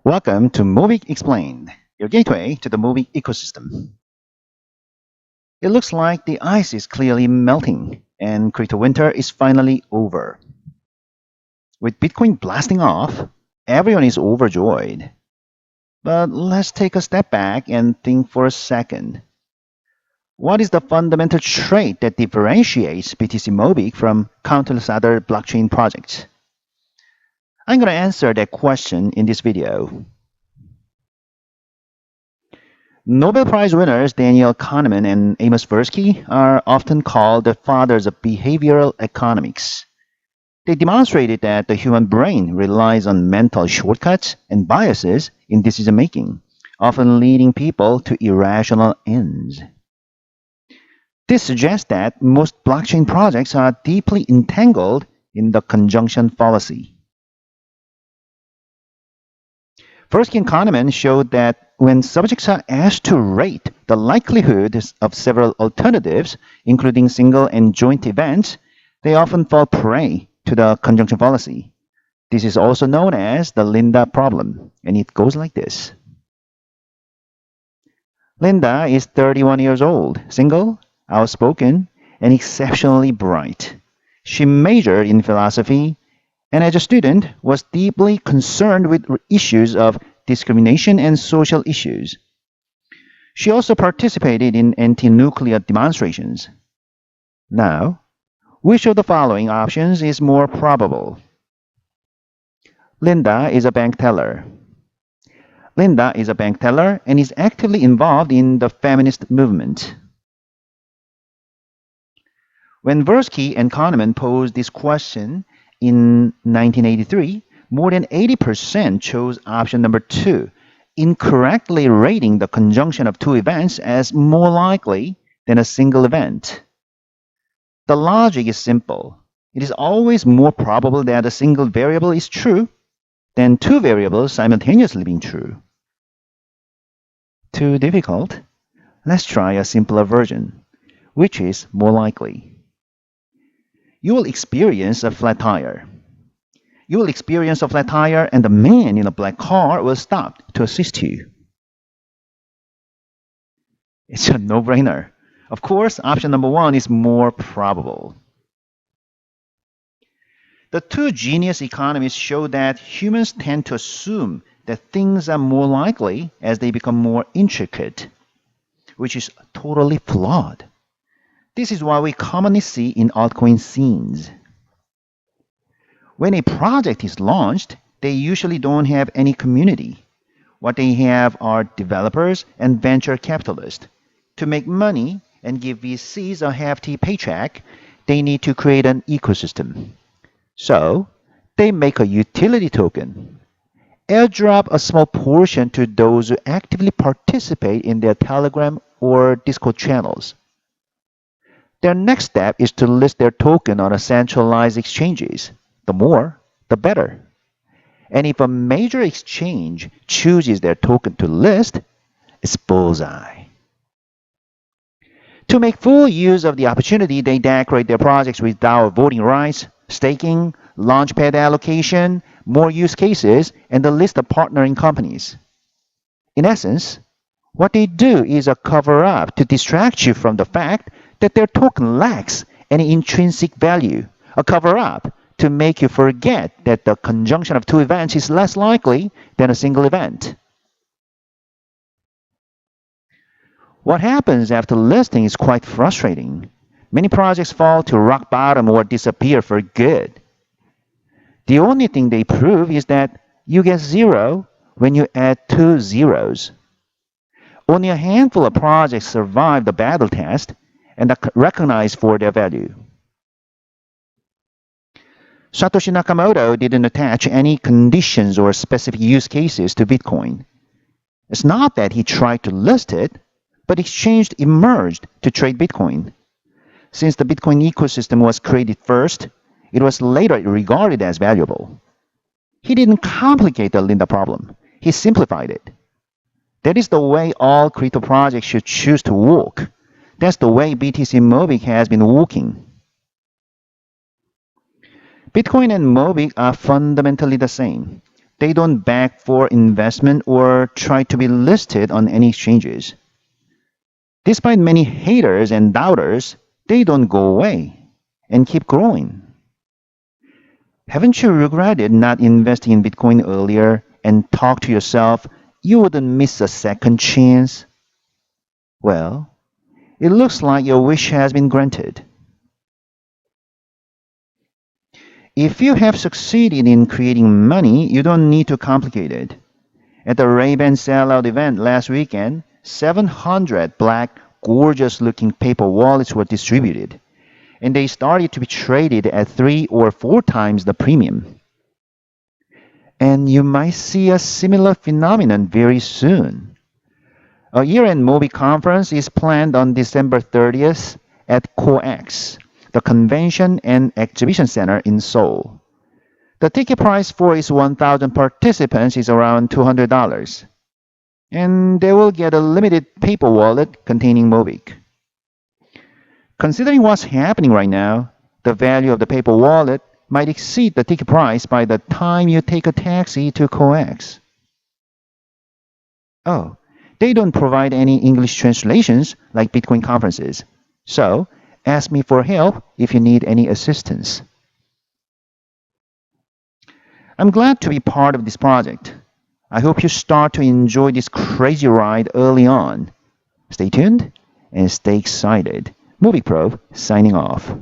Welcome to Mobick Explained, your gateway to the Mobick ecosystem. It looks like the ice is clearly melting and crypto winter is finally over. With Bitcoin blasting off, everyone is overjoyed. But let's take a step back and think for a second. What is the fundamental trait that differentiates BTCMobick from countless other blockchain projects? I'm going to answer that question in this video. Nobel Prize winners Daniel Kahneman and Amos Tversky are often called the fathers of behavioral economics. They demonstrated that the human brain relies on mental shortcuts and biases in decision making, often leading people to irrational ends. This suggests that most blockchain projects are deeply entangled in the conjunction fallacy. Tversky and Kahneman showed that when subjects are asked to rate the likelihood of several alternatives, including single and joint events, they often fall prey to the conjunction fallacy. This is also known as the Linda problem, and it goes like this. Linda is 31 years old, single, outspoken, and exceptionally bright. She majored in philosophy and as a student was deeply concerned with issues of discrimination and social issues. She also participated in anti-nuclear demonstrations. Now, which of the following options is more probable? Linda is a bank teller. Linda is a bank teller and is actively involved in the feminist movement. When Tversky and Kahneman posed this question in 1983, more than 80% chose option number 2, incorrectly rating the conjunction of two events as more likely than a single event. The logic is simple. It is always more probable that a single variable is true than two variables simultaneously being true. Too difficult? Let's try a simpler version. Which is more likely? You will experience a flat tire. You will experience a flat tire and the man in a black car will stop to assist you. It's a no-brainer. Of course, option number 1 is more probable. The two genius economists show that humans tend to assume that things are more likely as they become more intricate, which is totally flawed. This is what we commonly see in altcoin scenes. When a project is launched, they usually don't have any community. What they have are developers and venture capitalists. To make money and give VCs a hefty paycheck, they need to create an ecosystem. So, they make a utility token. Airdrop a small portion to those who actively participate in their Telegram or Discord channels. Their next step is to list their token on a centralized exchanges. The more, the better. And if a major exchange chooses their token to list, it's bullseye. To make full use of the opportunity, they decorate their projects with DAO voting rights, staking, launchpad allocation, more use cases, and a list of partnering companies. In essence, what they do is a cover-up to distract you from the fact that their token lacks any intrinsic value, a cover-up to make you forget that the conjunction of two events is less likely than a single event. What happens after listing is quite frustrating. Many projects fall to rock bottom or disappear for good. The only thing they prove is that you get 0 when you add 2 zeros. Only a handful of projects survive the battle test and are recognized for their value. Satoshi Nakamoto didn't attach any conditions or specific use cases to Bitcoin. It's not that he tried to list it, but exchange emerged to trade Bitcoin. Since the Bitcoin ecosystem was created first, it was later regarded as valuable. He didn't complicate the Linda problem. He simplified it. That is the way all crypto projects should choose to walk. That's the way BTCMobick has been walking. Bitcoin and Mobick are fundamentally the same. They don't beg for investment or try to be listed on any exchanges. Despite many haters and doubters, they don't go away and keep growing. Haven't you regretted not investing in Bitcoin earlier and talked to yourself you wouldn't miss a second chance? Well, it looks like your wish has been granted. If you have succeeded in creating money, you don't need to complicate it. At the Ray-Ban sellout event last weekend, 700 black, gorgeous-looking paper wallets were distributed, and they started to be traded at 3 or 4 times the premium. And you might see a similar phenomenon very soon. A Yearend Mobick conference is planned on December 30th at COEX, the Convention and Exhibition Center in Seoul. The ticket price for its 1,000 participants is around $200, and they will get a limited paper wallet containing Mobick. Considering what's happening right now, the value of the paper wallet might exceed the ticket price by the time you take a taxi to COEX. Oh, they don't provide any English translations like Bitcoin conferences, so ask me for help if you need any assistance. I'm glad to be part of this project. I hope you start to enjoy this crazy ride early on. Stay tuned and stay excited. Mobick Pro signing off.